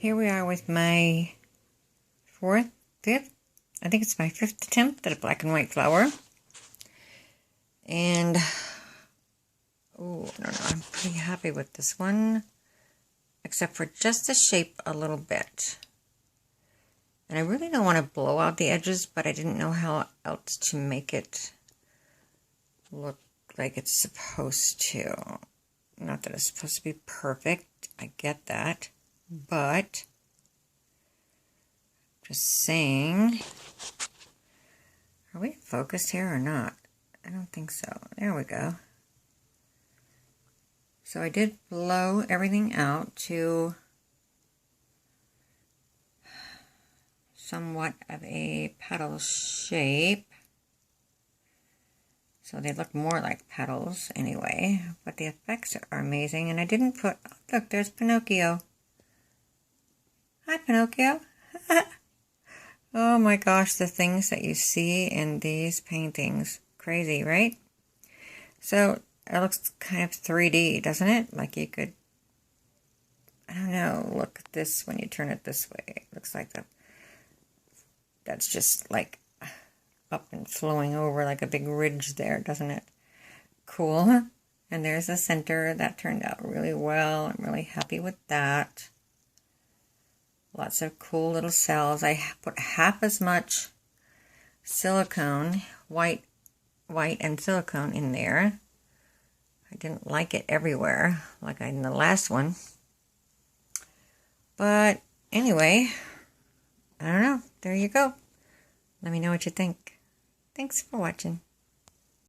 here we are with my fifth, I think it's my fifth attempt at a black and white flower. And, oh, I don't know, I'm pretty happy with this one, except for just the shape a little bit. And I really don't want to blow out the edges, but I didn't know how else to make it look like it's supposed to. Not that it's supposed to be perfect, I get that, but just saying, are we focused here or not? I don't think so. There we go. So I did blow everything out to somewhat of a petal shape. So they look more like petals anyway, but the effects are amazing. And I didn't put, oh, look, there's Pinocchio. Hi, Pinocchio. Oh my gosh, the things that you see in these paintings. Crazy, right? So it looks kind of 3D, doesn't it? Like you could, I don't know, look at this when you turn it this way. It looks like that's just like up and flowing over like a big ridge there, doesn't it? Cool. And there's the center. That turned out really well. I'm really happy with that. Lots of cool little cells. I put half as much silicone, white and silicone in there. I didn't like it everywhere like in the last one. But anyway, I don't know. There you go. Let me know what you think. Thanks for watching.